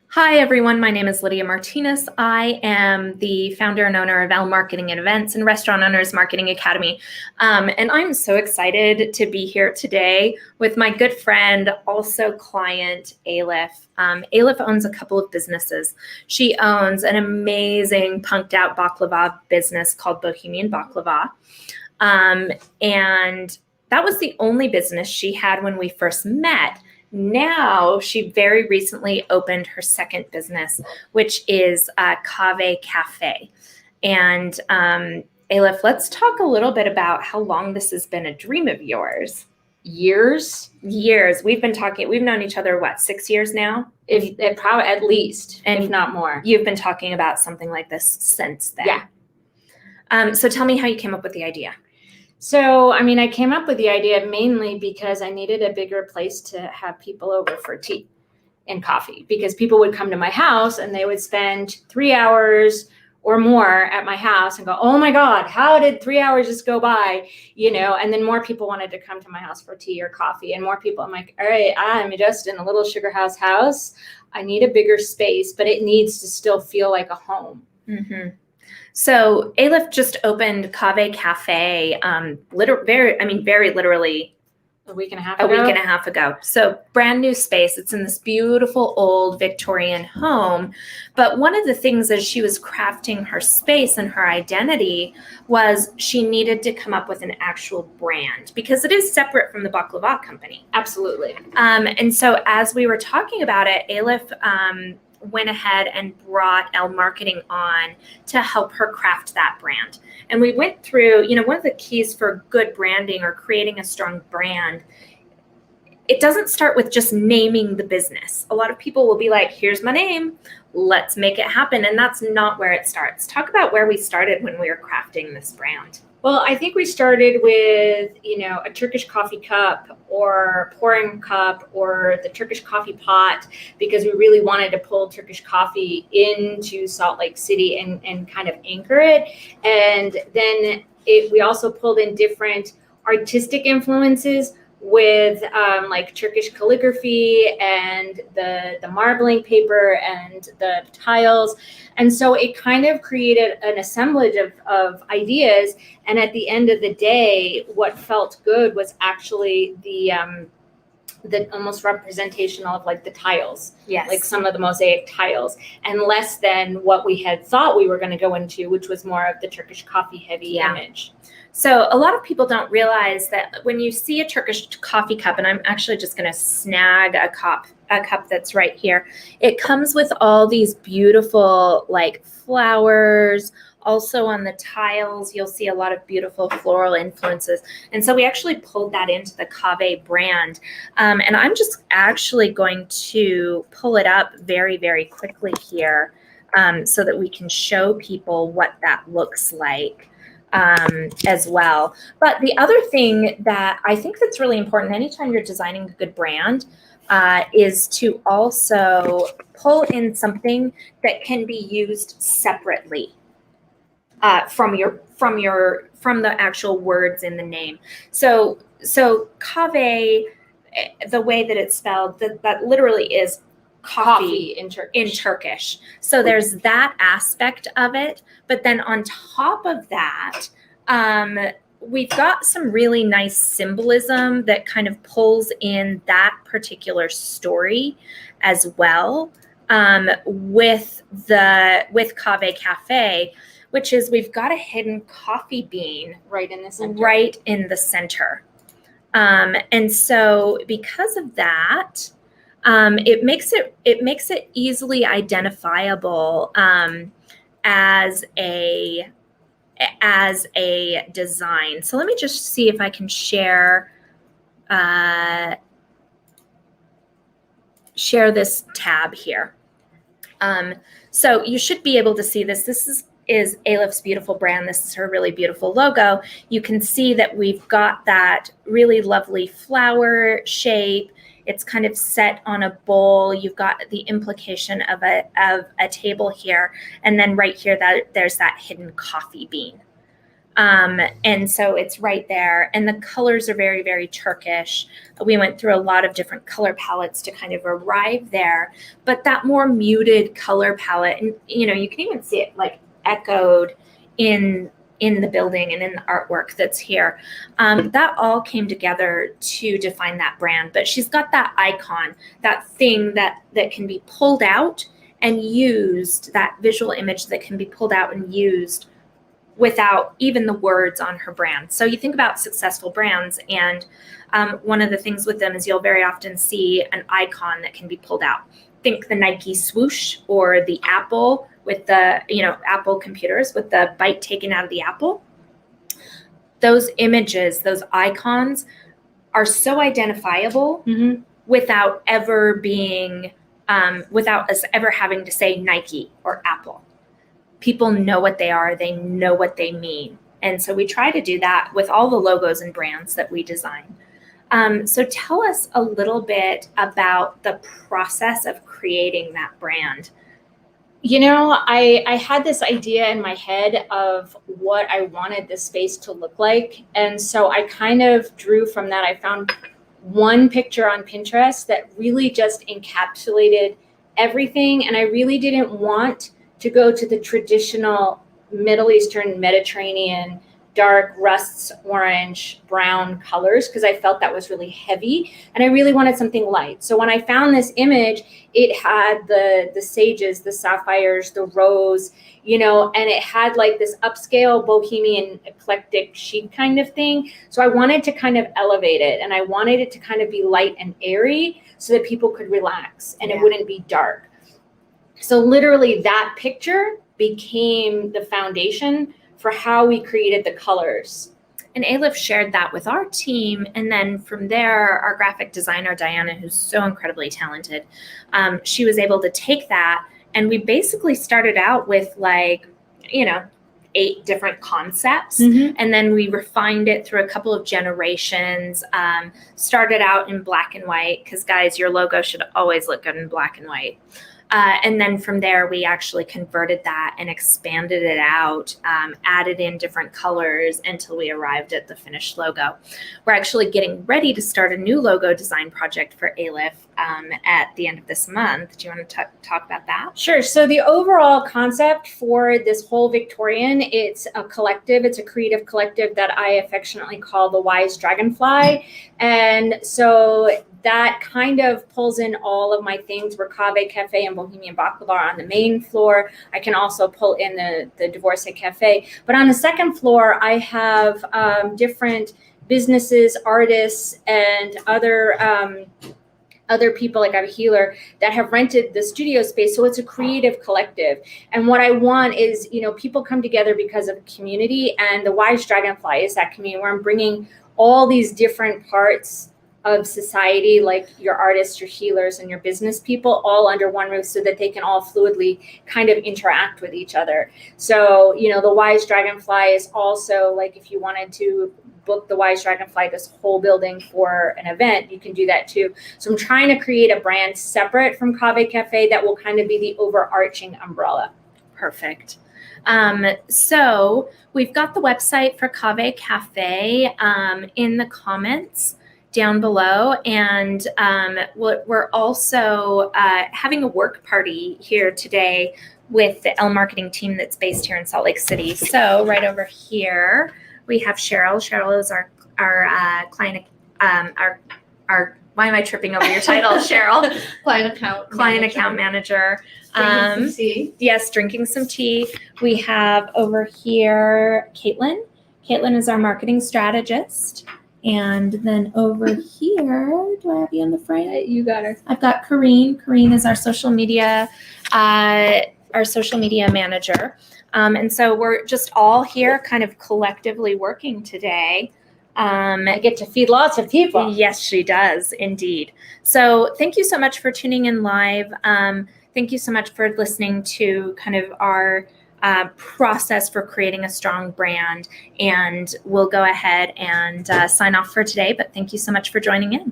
Hi, everyone. My name is Lydia Martinez. I am the founder and owner of L Marketing and Events and Restaurant Owners Marketing Academy. And I'm so excited to be here today with my good friend, also client, Alif. Alif owns a couple of businesses. She owns an amazing punked out baklava business called Bohemian Baklava. And that was the only business she had when we first met. Now, she very recently opened her second business, which is Cave Cafe. And Alif, let's talk a little bit about how long this has been a dream of yours. Years. We've known each other, 6 years now? If probably at least, And if not more. You've been talking about something like this since then. Yeah. So tell me how you came up with the idea. So, I came up with the idea mainly because I needed a bigger place to have people over for tea and coffee, because people would come to my house and they would spend 3 hours or more at my house and go, oh my God, how did 3 hours just go by? And then more people wanted to come to my house for tea or coffee, and more people. I'm like, all right, I'm just in a little sugar house. I need a bigger space, but it needs to still feel like a home. Mm-hmm. So Alif just opened Cave Cafe, very literally a week and a half ago. So brand new space. It's in this beautiful old Victorian home. But one of the things as she was crafting her space and her identity was she needed to come up with an actual brand, because it is separate from the baklava company. Absolutely. And so as we were talking about it, Alif went ahead and brought L Marketing on to help her craft that brand. And we went through, one of the keys for good branding or creating a strong brand, it doesn't start with just naming the business. A lot of people will be like, here's my name, let's make it happen. And that's not where it starts. Talk about where we started when we were crafting this brand. Well, I think we started with, a Turkish coffee cup or pouring cup or the Turkish coffee pot, because we really wanted to pull Turkish coffee into Salt Lake City and kind of anchor it. And then we also pulled in different artistic influences with like Turkish calligraphy and the marbling paper and the tiles. And so it kind of created an assemblage of ideas. And at the end of the day, what felt good was actually the almost representation of like the tiles. Yes. Like some of the mosaic tiles, and less than what we had thought we were going to go into, which was more of the Turkish coffee heavy image. So a lot of people don't realize that when you see a Turkish coffee cup, and I'm actually just going to snag a cup that's right here, it comes with all these beautiful like flowers. Also on the tiles, you'll see a lot of beautiful floral influences. And so we actually pulled that into the Cave brand. And I'm just actually going to pull it up very, very quickly here so that we can show people what that looks like. As well. But the other thing that I think that's really important anytime you're designing a good brand is to also pull in something that can be used separately from the actual words in the name. So Cave, the way that it's spelled, that literally is coffee in Turkish. So there's that aspect of it. But then on top of that, we've got some really nice symbolism that kind of pulls in that particular story as well, with Cave Cafe, which is we've got a hidden coffee bean right in the center. And so because of that, it makes it easily identifiable as a design. So let me just see if I can share this tab here. So you should be able to see this. This is Alif's beautiful brand. This is her really beautiful logo. You can see that we've got that really lovely flower shape. It's kind of set on a bowl. You've got the implication of a table here. And then right here, there's that hidden coffee bean. And so it's right there. And the colors are very, very Turkish. We went through a lot of different color palettes to kind of arrive there. But that more muted color palette, and you can even see it like echoed in the building and in the artwork that's here. That all came together to define that brand. But she's got that icon, that thing that can be pulled out and used, that visual image that can be pulled out and used without even the words on her brand. So you think about successful brands, and one of the things with them is you'll very often see an icon that can be pulled out. Think the Nike swoosh, or the Apple with the, Apple computers with the bite taken out of the apple. Those images, those icons are so identifiable without ever being, without us ever having to say Nike or Apple. People know what they are, they know what they mean. And so we try to do that with all the logos and brands that we design. So tell us a little bit about the process of creating that brand. I had this idea in my head of what I wanted the space to look like. And so I kind of drew from that. I found one picture on Pinterest that really just encapsulated everything. And I really didn't want to go to the traditional Middle Eastern, Mediterranean, dark rusts, orange, brown colors, because I felt that was really heavy and I really wanted something light. So when I found this image, it had the sages, the sapphires, the rose, and it had like this upscale bohemian eclectic chic kind of thing. So I wanted to kind of elevate it, and I wanted it to kind of be light and airy so that people could relax and it wouldn't be dark. So literally that picture became the foundation for how we created the colors. And Aleph shared that with our team. And then from there, our graphic designer, Diana, who's so incredibly talented, she was able to take that. And we basically started out with 8 different concepts. And then we refined it through a couple of generations, started out in black and white, because guys, your logo should always look good in black and white. And then from there, we actually converted that and expanded it out, added in different colors until we arrived at the finished logo. We're actually getting ready to start a new logo design project for Aleph at the end of this month. Do you want to talk about that? Sure. So the overall concept for this whole Victorian, it's a collective. It's a creative collective that I affectionately call the Wise Dragonfly. And so that kind of pulls in all of my things. We're Cave Cafe and Bohemian Baklava on the main floor. I can also pull in the Divorce Cafe. But on the second floor, I have different businesses, artists, and other people, like I have a healer, that have rented the studio space. So it's a creative collective. And what I want is, people come together because of community, and the Wise Dragonfly is that community where I'm bringing all these different parts of society, like your artists, your healers, and your business people, all under one roof so that they can all fluidly kind of interact with each other. So, the Wise Dragonfly is also like, if you wanted to book the Wise Dragonfly, this whole building, for an event, you can do that too. So I'm trying to create a brand separate from Cave Cafe that will kind of be the overarching umbrella. Perfect. So we've got the website for Cave Cafe in the comments down below, and we're also having a work party here today with the L Marketing team that's based here in Salt Lake City. So right over here we have Cheryl. Cheryl is our client, our why am I tripping over your title, Cheryl? Client account manager. Drinking some tea. Yes, drinking some tea. We have over here Caitlin. Caitlin is our marketing strategist. And then over here, do I have you on the frame? You got her. I've got Corrine. Corrine is our social media manager. And so we're just all here kind of collectively working today. I get to feed lots of people. Yes, she does, indeed. So thank you so much for tuning in live. Thank you so much for listening to kind of our process for creating a strong brand. And we'll go ahead and sign off for today. But thank you so much for joining in.